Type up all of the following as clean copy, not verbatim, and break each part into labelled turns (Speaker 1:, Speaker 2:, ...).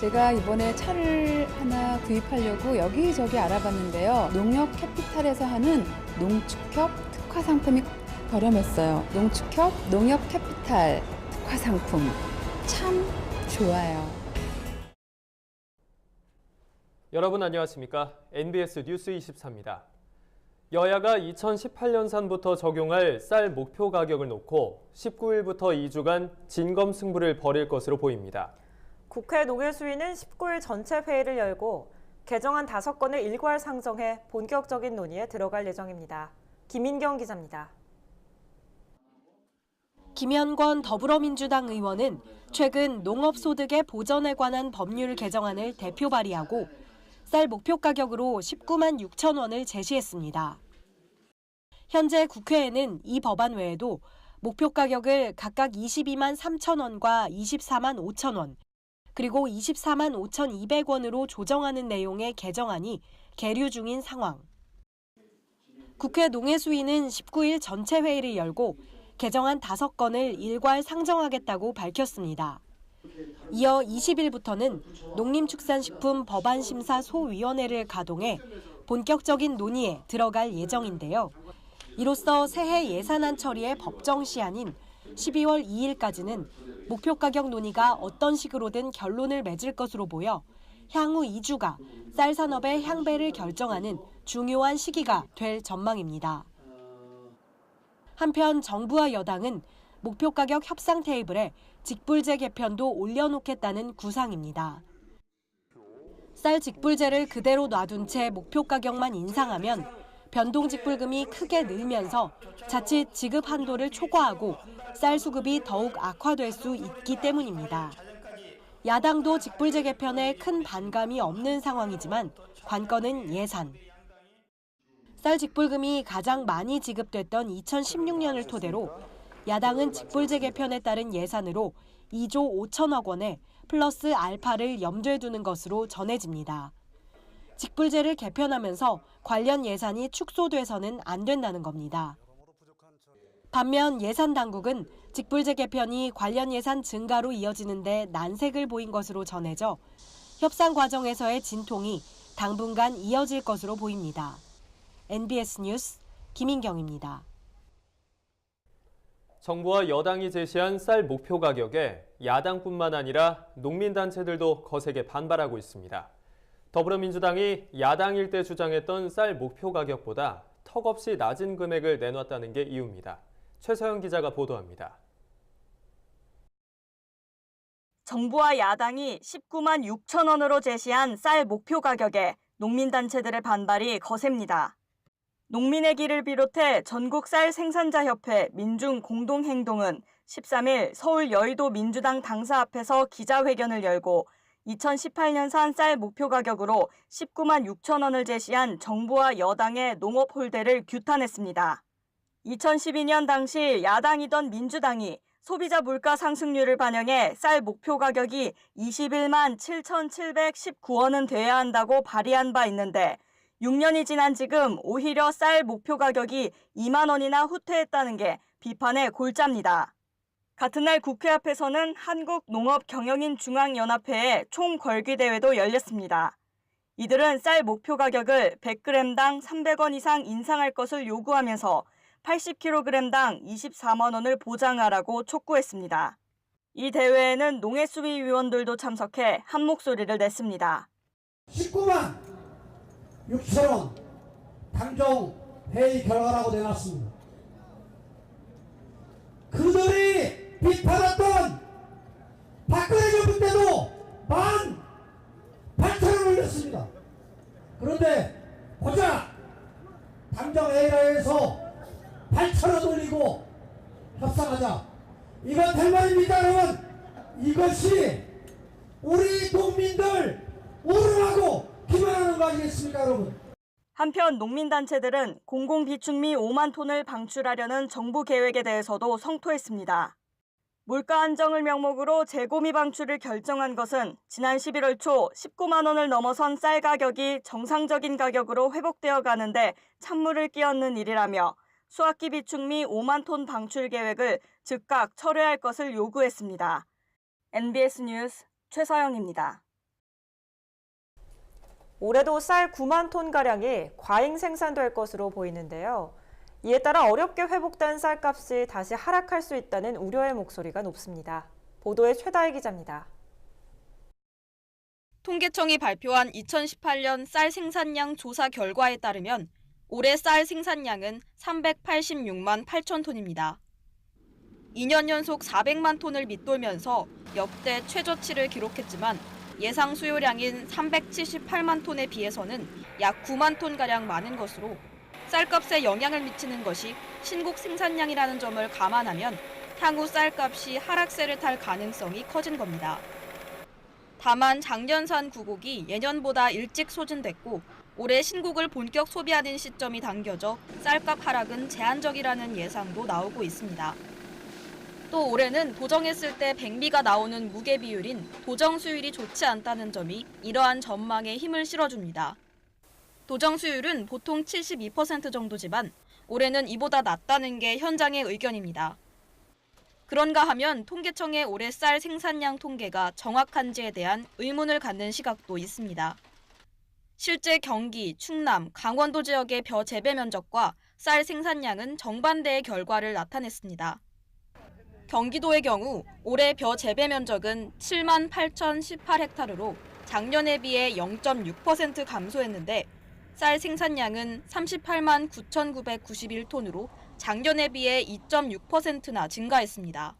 Speaker 1: 제가 이번에 차를 하나 구입하려고 여기저기 알아봤는데요. 농협 캐피탈에서 하는 농축협 특화 상품이 저렴했어요. 농축협 농협 캐피탈 특화 상품 참 좋아요.
Speaker 2: 여러분 안녕하십니까? NBS 뉴스 24입니다. 여야가 2018년산부터 적용할 쌀 목표 가격을 놓고 19일부터 2주간 진검승부를 벌일 것으로 보입니다.
Speaker 3: 국회 농해수위는 19일 전체 회의를 열고 개정안 5건을 일괄 상정해 본격적인 논의에 들어갈 예정입니다. 김인경 기자입니다.
Speaker 4: 김현권 더불어민주당 의원은 최근 농업소득의 보전에 관한 법률 개정안을 대표 발의하고 쌀 목표 가격으로 19만 6천 원을 제시했습니다. 현재 국회에는 이 법안 외에도 목표 가격을 각각 22만 3천 원과 24만 5천 원, 그리고 24만 5,200원으로 조정하는 내용의 개정안이 계류 중인 상황. 국회 농해수위는 19일 전체 회의를 열고 개정안 5건을 일괄 상정하겠다고 밝혔습니다. 이어 20일부터는 농림축산식품 법안심사 소위원회를 가동해 본격적인 논의에 들어갈 예정인데요. 이로써 새해 예산안 처리의 법정 시한인 12월 2일까지는 목표 가격 논의가 어떤 식으로든 결론을 맺을 것으로 보여 향후 2주가 쌀 산업의 향배를 결정하는 중요한 시기가 될 전망입니다. 한편 정부와 여당은 목표 가격 협상 테이블에 직불제 개편도 올려놓겠다는 구상입니다. 쌀 직불제를 그대로 놔둔 채 목표 가격만 인상하면 변동직불금이 크게 늘면서 자칫 지급 한도를 초과하고 쌀 수급이 더욱 악화될 수 있기 때문입니다. 야당도 직불제 개편에 큰 반감이 없는 상황이지만 관건은 예산. 쌀 직불금이 가장 많이 지급됐던 2016년을 토대로 야당은 직불제 개편에 따른 예산으로 2조 5천억 원에 플러스 알파를 염두에 두는 것으로 전해집니다. 직불제를 개편하면서 관련 예산이 축소돼서는 안 된다는 겁니다. 반면 예산 당국은 직불제 개편이 관련 예산 증가로 이어지는데 난색을 보인 것으로 전해져 협상 과정에서의 진통이 당분간 이어질 것으로 보입니다. NBS 뉴스 김인경입니다.
Speaker 2: 정부와 여당이 제시한 쌀 목표 가격에 야당뿐만 아니라 농민단체들도 거세게 반발하고 있습니다. 더불어민주당이 야당일 때 주장했던 쌀 목표 가격보다 턱없이 낮은 금액을 내놨다는 게 이유입니다. 최서영 기자가 보도합니다.
Speaker 3: 정부와 야당이 19만 6천 원으로 제시한 쌀 목표 가격에 농민단체들의 반발이 거셉니다. 농민의 길을 비롯해 전국 쌀 생산자협회 민중공동행동은 13일 서울 여의도 민주당 당사 앞에서 기자회견을 열고 2018년산 쌀 목표 가격으로 19만 6천 원을 제시한 정부와 여당의 농업 홀대를 규탄했습니다. 2012년 당시 야당이던 민주당이 소비자 물가 상승률을 반영해 쌀 목표 가격이 21만 7,719원은 돼야 한다고 발의한 바 있는데 6년이 지난 지금 오히려 쌀 목표 가격이 2만 원이나 후퇴했다는 게 비판의 골자입니다. 같은 날 국회 앞에서는 한국농업경영인중앙연합회의 총궐기대회도 열렸습니다. 이들은 쌀 목표 가격을 100g당 300원 이상 인상할 것을 요구하면서 80kg당 24만 원을 보장하라고 촉구했습니다. 이 대회에는 농해수위 위원들도 참석해 한 목소리를 냈습니다.
Speaker 5: 19만 6천 원 당정 회의 결과라고 내놨습니다. 그들이 비판했던 박근혜 정부 때도 18,000원 올렸습니다. 그런데 고작 당정 회의에서 8,000원 올리고 협상하자. 이건 될 말입니까, 여러분? 이것이 우리 농민들 우롱하고 기만하는 거 아니겠습니까, 여러분?
Speaker 3: 한편 농민단체들은 공공비축미 5만 톤을 방출하려는 정부 계획에 대해서도 성토했습니다. 물가 안정을 명목으로 재고미 방출을 결정한 것은 지난 11월 초 19만 원을 넘어선 쌀 가격이 정상적인 가격으로 회복되어 가는데 찬물을 끼얹는 일이라며 수학기 비축미 5만 톤 방출 계획을 즉각 철회할 것을 요구했습니다. NBS 뉴스 최서영입니다. 올해도 쌀 9만 톤가량이 과잉 생산될 것으로 보이는데요. 이에 따라 어렵게 회복된 쌀값이 다시 하락할 수 있다는 우려의 목소리가 높습니다. 보도에 최다혜 기자입니다.
Speaker 6: 통계청이 발표한 2018년 쌀 생산량 조사 결과에 따르면 올해 쌀 생산량은 386만 8천 톤입니다. 2년 연속 400만 톤을 밑돌면서 역대 최저치를 기록했지만 예상 수요량인 378만 톤에 비해서는 약 9만 톤가량 많은 것으로 쌀값에 영향을 미치는 것이 신곡 생산량이라는 점을 감안하면 향후 쌀값이 하락세를 탈 가능성이 커진 겁니다. 다만 작년산 구곡이 예년보다 일찍 소진됐고 올해 신곡을 본격 소비하는 시점이 당겨져 쌀값 하락은 제한적이라는 예상도 나오고 있습니다. 또 올해는 도정했을 때 백미가 나오는 무게 비율인 도정 수율이 좋지 않다는 점이 이러한 전망에 힘을 실어줍니다. 도정 수율은 보통 72% 정도지만 올해는 이보다 낮다는 게 현장의 의견입니다. 그런가 하면 통계청의 올해 쌀 생산량 통계가 정확한지에 대한 의문을 갖는 시각도 있습니다. 실제 경기, 충남, 강원도 지역의 벼 재배 면적과 쌀 생산량은 정반대의 결과를 나타냈습니다. 경기도의 경우 올해 벼 재배 면적은 7만 8,018헥타르로 작년에 비해 0.6% 감소했는데 쌀 생산량은 38만 9,991톤으로 작년에 비해 2.6%나 증가했습니다.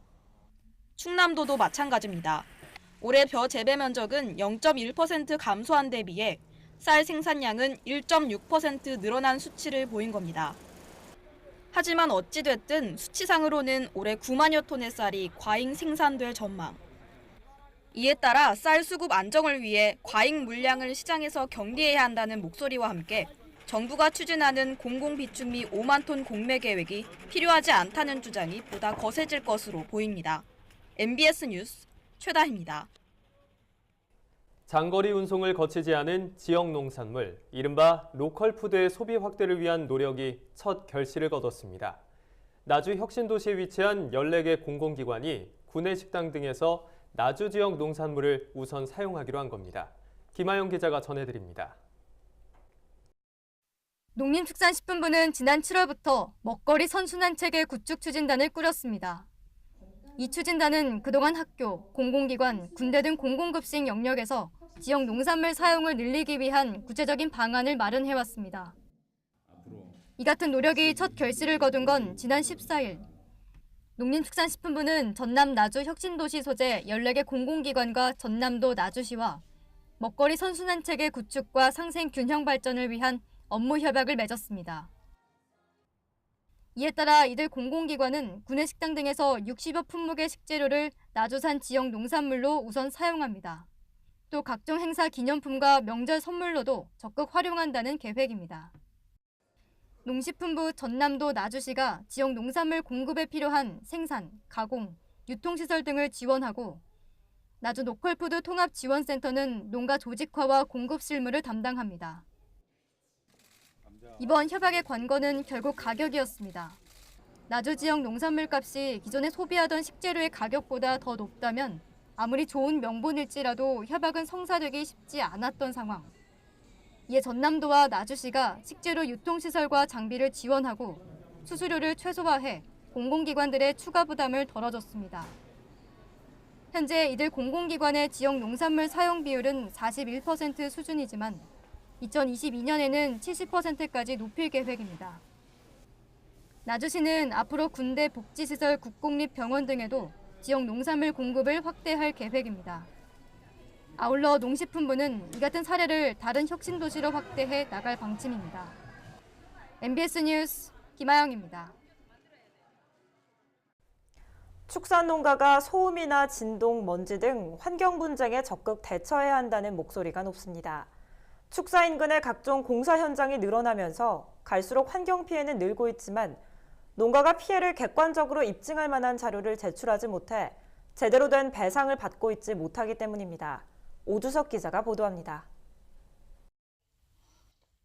Speaker 6: 충남도도 마찬가지입니다. 올해 벼 재배 면적은 0.1% 감소한 데 비해 쌀 생산량은 1.6% 늘어난 수치를 보인 겁니다. 하지만 어찌됐든 수치상으로는 올해 9만여 톤의 쌀이 과잉 생산될 전망. 이에 따라 쌀 수급 안정을 위해 과잉 물량을 시장에서 격리해야 한다는 목소리와 함께 정부가 추진하는 공공비축미 5만 톤 공매 계획이 필요하지 않다는 주장이 보다 거세질 것으로 보입니다. MBS 뉴스 최다혜입니다.
Speaker 2: 장거리 운송을 거치지 않은 지역 농산물, 이른바 로컬 푸드의 소비 확대를 위한 노력이 첫 결실을 거뒀습니다. 나주 혁신도시에 위치한 14개 공공기관이 구내식당 등에서 나주 지역 농산물을 우선 사용하기로 한 겁니다. 김하영 기자가 전해드립니다.
Speaker 7: 농림축산식품부는 지난 7월부터 먹거리 선순환 체계 구축 추진단을 꾸렸습니다. 이 추진단은 그동안 학교, 공공기관, 군대 등 공공급식 영역에서 지역 농산물 사용을 늘리기 위한 구체적인 방안을 마련해왔습니다. 이 같은 노력이 첫 결실을 거둔 건 지난 14일. 농림축산식품부는 전남 나주 혁신도시 소재 14개 공공기관과 전남도 나주시와 먹거리 선순환 체계 구축과 상생 균형 발전을 위한 업무 협약을 맺었습니다. 이에 따라 이들 공공기관은 구내식당 등에서 60여 품목의 식재료를 나주산 지역 농산물로 우선 사용합니다. 또 각종 행사 기념품과 명절 선물로도 적극 활용한다는 계획입니다. 농식품부 전남도 나주시가 지역 농산물 공급에 필요한 생산, 가공, 유통시설 등을 지원하고 나주 로컬푸드 통합지원센터는 농가 조직화와 공급 실무를 담당합니다. 이번 협약의 관건은 결국 가격이었습니다. 나주 지역 농산물 값이 기존에 소비하던 식재료의 가격보다 더 높다면 아무리 좋은 명분일지라도 협약은 성사되기 쉽지 않았던 상황. 이에 전남도와 나주시가 식재료 유통시설과 장비를 지원하고 수수료를 최소화해 공공기관들의 추가 부담을 덜어줬습니다. 현재 이들 공공기관의 지역 농산물 사용 비율은 41% 수준이지만 2022년에는 70%까지 높일 계획입니다. 나주시는 앞으로 군대 복지시설 국공립병원 등에도 지역 농산물 공급을 확대할 계획입니다. 아울러 농식품부는 이 같은 사례를 다른 혁신도시로 확대해 나갈 방침입니다. MBS 뉴스 김하영입니다.
Speaker 3: 축산농가가 소음이나 진동, 먼지 등 환경 분쟁에 적극 대처해야 한다는 목소리가 높습니다. 축사 인근의 각종 공사 현장이 늘어나면서 갈수록 환경 피해는 늘고 있지만 농가가 피해를 객관적으로 입증할 만한 자료를 제출하지 못해 제대로 된 배상을 받고 있지 못하기 때문입니다. 오주석 기자가 보도합니다.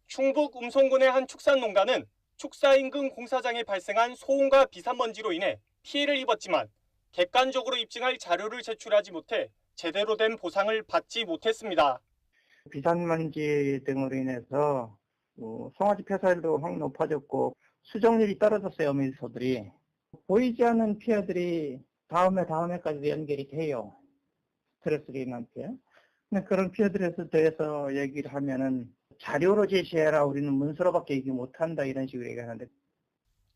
Speaker 8: 충북 음성군의 한 축산농가는 축사 인근 공사장에 발생한 소음과 비산먼지로 인해 피해를 입었지만 객관적으로 입증할 자료를 제출하지 못해 제대로 된 보상을 받지 못했습니다.
Speaker 9: 비산먼지 등으로 인해서 송아지 폐사율도 확 높아졌고 수정률이 떨어졌어요. 어미소들이. 보이지 않는 피해들이 다음해까지도 연결이 돼요. 스트레스로 인한 피해. 근데 그런 피해들에 대해서 얘기를 하면은 자료로 제시해라. 우리는 문서로밖에 얘기 못한다. 이런 식으로 얘기하는데.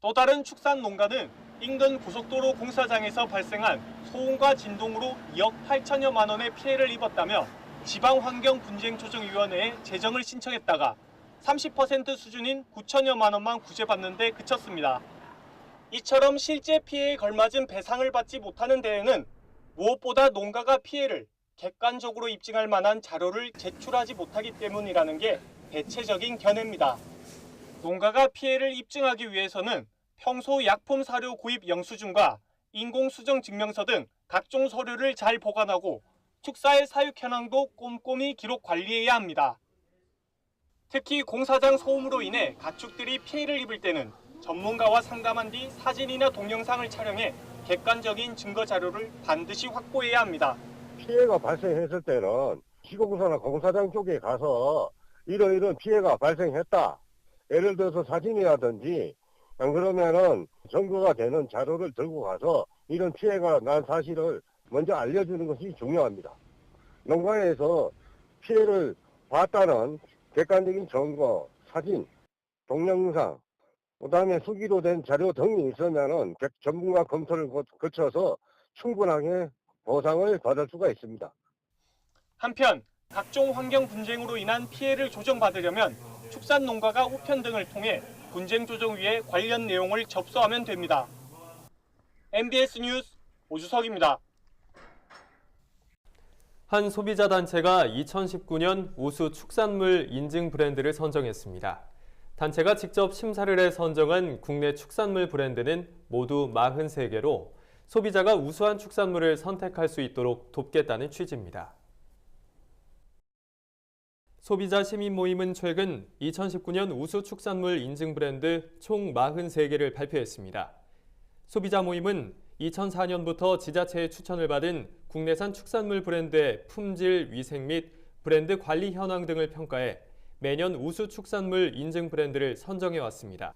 Speaker 8: 또 다른 축산 농가는 인근 고속도로 공사장에서 발생한 소음과 진동으로 2억 8천여만 원의 피해를 입었다며 지방환경분쟁조정위원회에 재정을 신청했다가 30% 수준인 9천여만 원만 구제받는 데 그쳤습니다. 이처럼 실제 피해에 걸맞은 배상을 받지 못하는 데에는 무엇보다 농가가 피해를 객관적으로 입증할 만한 자료를 제출하지 못하기 때문이라는 게 대체적인 견해입니다. 농가가 피해를 입증하기 위해서는 평소 약품 사료 구입 영수증과 인공수정 증명서 등 각종 서류를 잘 보관하고 축사의 사육 현황도 꼼꼼히 기록 관리해야 합니다. 특히 공사장 소음으로 인해 가축들이 피해를 입을 때는 전문가와 상담한 뒤 사진이나 동영상을 촬영해 객관적인 증거 자료를 반드시 확보해야 합니다.
Speaker 10: 피해가 발생했을 때는 시공사나 공사장 쪽에 가서 이런 피해가 발생했다. 예를 들어서 사진이라든지 안 그러면은 증거가 되는 자료를 들고 가서 이런 피해가 난 사실을 먼저 알려주는 것이 중요합니다. 농가에서 피해를 봤다는 객관적인 증거, 사진, 동영상, 그다음에 수기로 된 자료 등이 있으면은 전문가 검토를 거쳐서 충분하게 보상을 받을 수가 있습니다.
Speaker 8: 한편 각종 환경 분쟁으로 인한 피해를 조정받으려면 축산농가가 우편 등을 통해 분쟁조정위에 관련 내용을 접수하면 됩니다. MBS 뉴스 오주석입니다.
Speaker 2: 한 소비자 단체가 2019년 우수 축산물 인증 브랜드를 선정했습니다. 단체가 직접 심사를 해 선정한 국내 축산물 브랜드는 모두 43개로 소비자가 우수한 축산물을 선택할 수 있도록 돕겠다는 취지입니다. 소비자 시민 모임은 최근 2019년 우수 축산물 인증 브랜드 총 43개를 발표했습니다. 소비자 모임은 2004년부터 지자체의 추천을 받은 국내산 축산물 브랜드의 품질, 위생 및 브랜드 관리 현황 등을 평가해 매년 우수 축산물 인증 브랜드를 선정해왔습니다.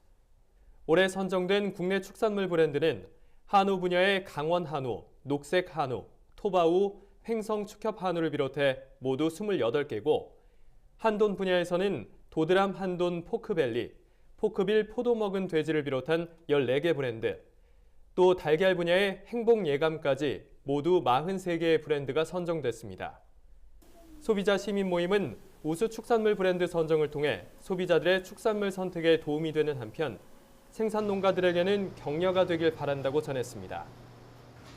Speaker 2: 올해 선정된 국내 축산물 브랜드는 한우 분야의 강원 한우, 녹색 한우, 토바우, 횡성 축협 한우를 비롯해 모두 28개고 한돈 분야에서는 도드람 한돈 포크벨리, 포크빌 포도 먹은 돼지를 비롯한 14개 브랜드, 또 달걀 분야의 행복 예감까지 모두 43개의 브랜드가 선정됐습니다. 소비자 시민 모임은 우수 축산물 브랜드 선정을 통해 소비자들의 축산물 선택에 도움이 되는 한편 생산 농가들에게는 격려가 되길 바란다고 전했습니다.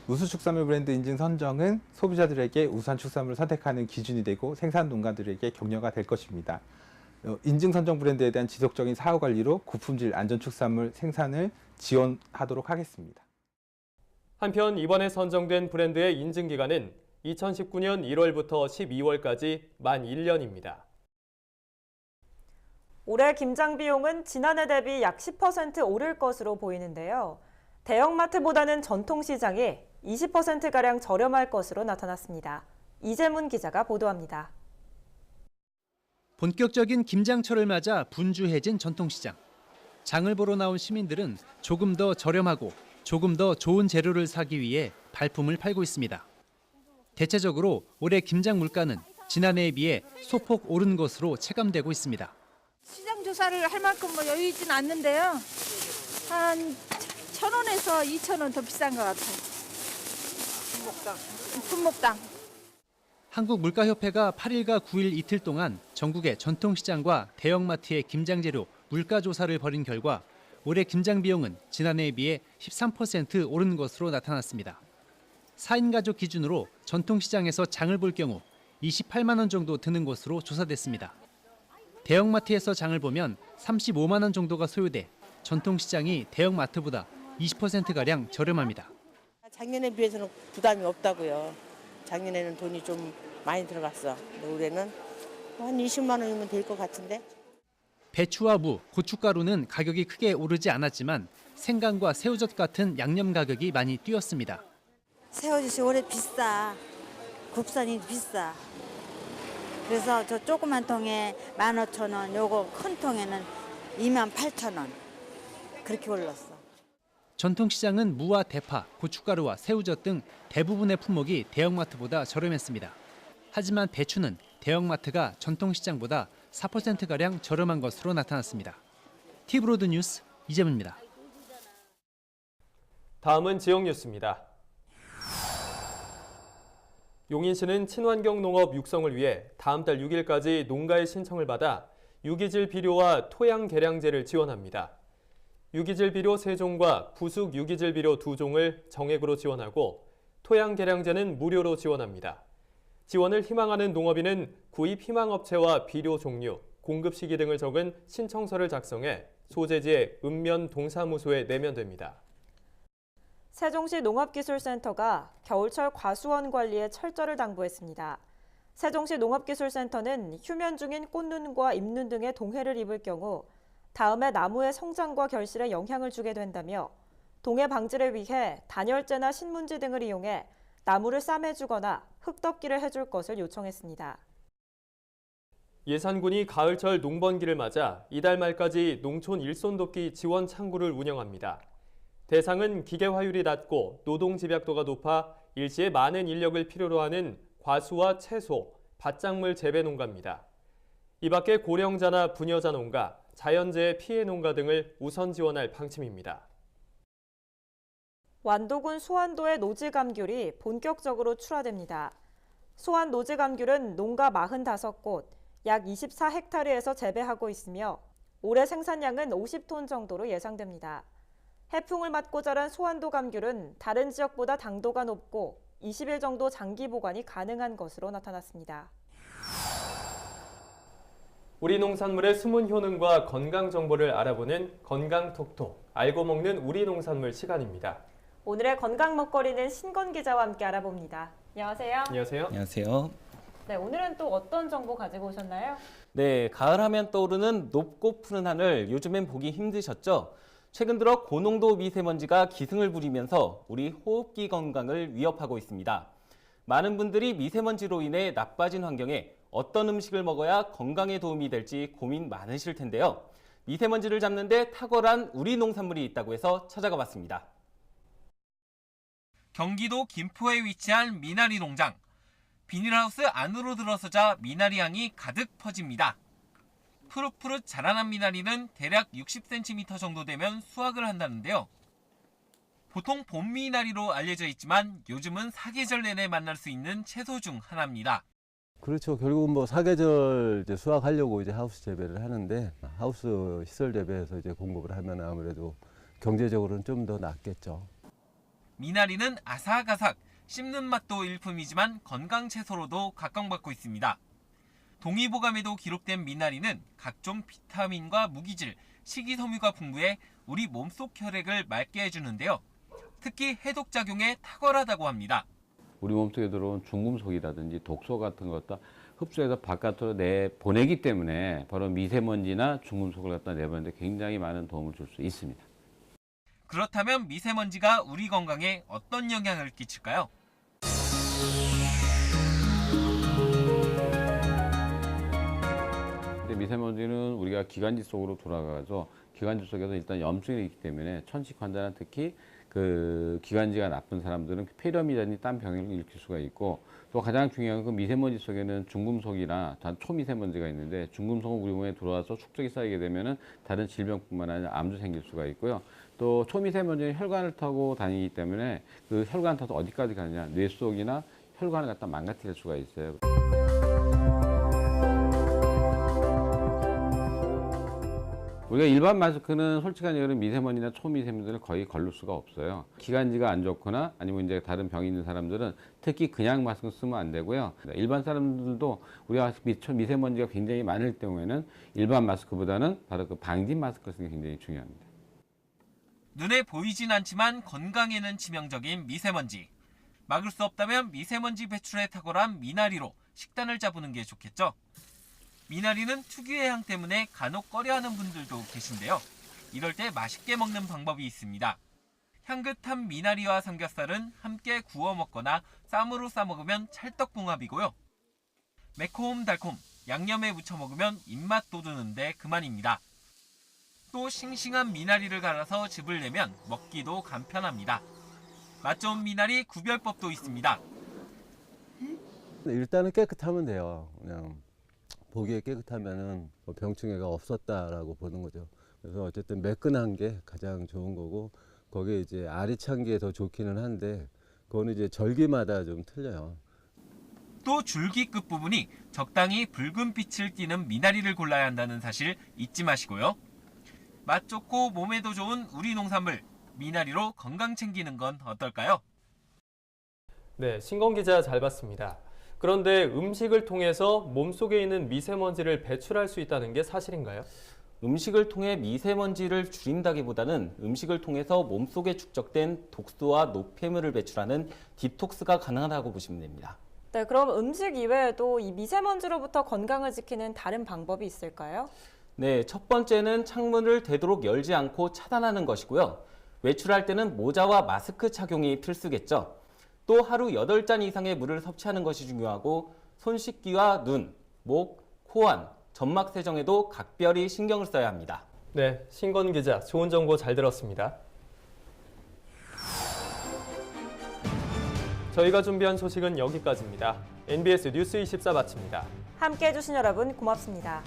Speaker 11: 우수 축산물 브랜드 인증 선정은 소비자들에게 우수한 축산물을 선택하는 기준이 되고 생산 농가들에게 격려가 될 것입니다. 인증 선정 브랜드에 대한 지속적인 사후 관리로 고품질 안전 축산물 생산을 지원하도록 하겠습니다.
Speaker 2: 한편 이번에 선정된 브랜드의 인증 기간은 2019년 1월부터 12월까지 만 1년입니다.
Speaker 12: 올해 김장 비용은 지난해 대비 약 10% 오를 것으로 보이는데요. 대형마트보다는 전통시장이 20%가량 저렴할 것으로 나타났습니다. 이재문 기자가 보도합니다.
Speaker 13: 본격적인 김장철을 맞아 분주해진 전통시장. 장을 보러 나온 시민들은 조금 더 저렴하고 조금 더 좋은 재료를 사기 위해 발품을 팔고 있습니다. 대체적으로 올해 김장 물가는 지난해에 비해 소폭 오른 것으로 체감되고 있습니다.
Speaker 14: 시장 조사를 할 만큼 여유 있지는 않는데요. 한 1,000원에서 2,000원 더 비싼 것 같아요. 품목당.
Speaker 13: 한국물가협회가 8일과 9일 이틀 동안 전국의 전통시장과 대형마트의 김장재료 물가 조사를 벌인 결과 올해 김장 비용은 지난해에 비해 13% 오른 것으로 나타났습니다. 4인 가족 기준으로 전통시장에서 장을 볼 경우 28만 원 정도 드는 것으로 조사됐습니다. 대형마트에서 장을 보면 35만 원 정도가 소요돼 전통시장이 대형마트보다 20%가량 저렴합니다.
Speaker 15: 작년에 비해서는 부담이 없다고요. 작년에는 돈이 좀 많이 들어갔어. 올해는 한 20만 원이면 될 것 같은데.
Speaker 13: 배추와 무, 고춧가루는 가격이 크게 오르지 않았지만 생강과 새우젓 같은 양념 가격이 많이 뛰었습니다.
Speaker 16: 새우젓이 올해 비싸. 국산이 비싸. 그래서 저 조그만 통에 15,000원, 요거 큰 통에는 28,000원. 그렇게 올랐어.
Speaker 13: 전통시장은 무와 대파, 고춧가루와 새우젓 등 대부분의 품목이 대형마트보다 저렴했습니다. 하지만 배추는 대형마트가 전통시장보다 4%가량 저렴한 것으로 나타났습니다. 티브로드 뉴스 이재문입니다.
Speaker 2: 다음은 지역 뉴스입니다. 용인시는 친환경 농업 육성을 위해 다음 달 6일까지 농가의 신청을 받아 유기질 비료와 토양 개량제를 지원합니다. 유기질 비료 3종과 부숙 유기질 비료 2종을 정액으로 지원하고 토양 개량제는 무료로 지원합니다. 지원을 희망하는 농업인은 구입 희망업체와 비료 종류, 공급 시기 등을 적은 신청서를 작성해 소재지의 읍면 동사무소에 내면 됩니다.
Speaker 12: 세종시 농업기술센터가 겨울철 과수원 관리에 철저를 당부했습니다. 세종시 농업기술센터는 휴면 중인 꽃눈과 잎눈 등의 동해를 입을 경우 다음에 나무의 성장과 결실에 영향을 주게 된다며 동해 방지를 위해 단열재나 신문지 등을 이용해 나무를 싸매주거나 흙덮기를 해줄 것을 요청했습니다.
Speaker 2: 예산군이 가을철 농번기를 맞아 이달 말까지 농촌 일손돕기 지원 창구를 운영합니다. 대상은 기계화율이 낮고 노동 집약도가 높아 일시에 많은 인력을 필요로 하는 과수와 채소, 밭작물 재배 농가입니다. 이 밖에 고령자나 부녀자 농가, 자연재해 피해 농가 등을 우선 지원할 방침입니다.
Speaker 12: 완도군 소환도의 노지감귤이 본격적으로 출하됩니다. 소환 노지감귤은 농가 45곳, 약 24헥타르에서 재배하고 있으며 올해 생산량은 50톤 정도로 예상됩니다. 해풍을 맞고 자란 소환도 감귤은 다른 지역보다 당도가 높고 20일 정도 장기 보관이 가능한 것으로 나타났습니다.
Speaker 2: 우리 농산물의 숨은 효능과 건강 정보를 알아보는 건강톡톡, 알고 먹는 우리 농산물 시간입니다.
Speaker 12: 오늘의 건강 먹거리는 신건 기자와 함께 알아봅니다. 안녕하세요.
Speaker 2: 안녕하세요.
Speaker 17: 안녕하세요.
Speaker 12: 네, 오늘은 또 어떤 정보 가지고 오셨나요?
Speaker 17: 네, 가을하면 떠오르는 높고 푸른 하늘, 요즘엔 보기 힘드셨죠? 최근 들어 고농도 미세먼지가 기승을 부리면서 우리 호흡기 건강을 위협하고 있습니다. 많은 분들이 미세먼지로 인해 나빠진 환경에 어떤 음식을 먹어야 건강에 도움이 될지 고민 많으실 텐데요. 미세먼지를 잡는 데 탁월한 우리 농산물이 있다고 해서 찾아가 봤습니다.
Speaker 18: 경기도 김포에 위치한 미나리 농장. 비닐하우스 안으로 들어서자 미나리 향이 가득 퍼집니다. 푸릇푸릇 자라난 미나리는 대략 60cm 정도 되면 수확을 한다는데요. 보통 봄 미나리로 알려져 있지만 요즘은 사계절 내내 만날 수 있는 채소 중 하나입니다.
Speaker 19: 그렇죠. 결국은 뭐 사계절 이제 수확하려고 이제 하우스 재배를 하는데 하우스 시설 재배해서 이제 공급을 하면 아무래도 경제적으로는 좀 더 낫겠죠.
Speaker 18: 미나리는 아삭아삭, 씹는 맛도 일품이지만 건강 채소로도 각광받고 있습니다. 동의보감에도 기록된 미나리는 각종 비타민과 무기질, 식이섬유가 풍부해 우리 몸속 혈액을 맑게 해주는데요. 특히 해독작용에 탁월하다고 합니다.
Speaker 20: 우리 몸속에 들어온 중금속이라든지 독소 같은 것도 흡수해서 바깥으로 내보내기 때문에 바로 미세먼지나 중금속을 갖다 내보내는데 굉장히 많은 도움을 줄 수 있습니다.
Speaker 18: 그렇다면 미세먼지가 우리 건강에 어떤 영향을 끼칠까요?
Speaker 20: 미세먼지는 우리가 기관지 속으로 돌아가서 기관지 속에서 일단 염증이 있기 때문에 천식 환자는 특히 그 기관지가 나쁜 사람들은 폐렴이라든지 땀 병을 일으킬 수가 있고 또 가장 중요한 건 미세먼지 속에는 중금속이나 초미세먼지가 있는데 중금속은 우리 몸에 들어와서 축적이 쌓이게 되면은 다른 질병뿐만 아니라 암도 생길 수가 있고요. 또 초미세먼지는 혈관을 타고 다니기 때문에 그 혈관 타서 어디까지 가느냐 뇌 속이나 혈관을 갖다 망가뜨릴 수가 있어요. 우리가 일반 마스크는 솔직한 얘기로 미세먼지나 초미세먼지를 거의 걸릴 수가 없어요. 기관지가 안 좋거나 아니면 이제 다른 병이 있는 사람들은 특히 그냥 마스크 쓰면 안 되고요. 일반 사람들도 우리가 미세먼지가 굉장히 많을 경우에는 일반 마스크보다는 바로 그 방진 마스크를 쓰는 게 굉장히 중요합니다.
Speaker 18: 눈에 보이진 않지만 건강에는 치명적인 미세먼지. 막을 수 없다면 미세먼지 배출에 탁월한 미나리로 식단을 짜보는 게 좋겠죠. 미나리는 특유의 향 때문에 간혹 꺼려하는 분들도 계신데요. 이럴 때 맛있게 먹는 방법이 있습니다. 향긋한 미나리와 삼겹살은 함께 구워 먹거나 쌈으로 싸 먹으면 찰떡궁합이고요. 매콤달콤 양념에 무쳐 먹으면 입맛 돋우는데 그만입니다. 또 싱싱한 미나리를 갈아서 즙을 내면 먹기도 간편합니다. 맛 좋은 미나리 구별법도 있습니다.
Speaker 19: 일단은 깨끗하면 돼요. 그냥 보기에 깨끗하면은 병충해가 없었다라고 보는 거죠. 그래서 어쨌든 매끈한 게 가장 좋은 거고, 거기에 이제 알이 찬 게 더 좋기는 한데, 그거는 이제 절기마다 좀 틀려요.
Speaker 18: 또 줄기 끝부분이 적당히 붉은 빛을 띠는 미나리를 골라야 한다는 사실 잊지 마시고요. 맛 좋고 몸에도 좋은 우리 농산물 미나리로 건강 챙기는 건 어떨까요?
Speaker 2: 네, 신건 기자 잘 봤습니다. 그런데 음식을 통해서 몸속에 있는 미세먼지를 배출할 수 있다는 게 사실인가요?
Speaker 17: 음식을 통해 미세먼지를 줄인다기보다는 음식을 통해서 몸속에 축적된 독소와 노폐물을 배출하는 디톡스가 가능하다고 보시면 됩니다.
Speaker 12: 네, 그럼 음식 이외에도 이 미세먼지로부터 건강을 지키는 다른 방법이 있을까요?
Speaker 17: 네, 첫 번째는 창문을 되도록 열지 않고 차단하는 것이고요. 외출할 때는 모자와 마스크 착용이 필수겠죠. 또 하루 8잔 이상의 물을 섭취하는 것이 중요하고, 손 씻기와 눈, 목, 코 안, 점막 세정에도 각별히 신경을 써야 합니다.
Speaker 2: 네, 신건 기자 좋은 정보 잘 들었습니다. 저희가 준비한 소식은 여기까지입니다. NBS 뉴스 24 마칩니다.
Speaker 12: 함께해 주신 여러분 고맙습니다.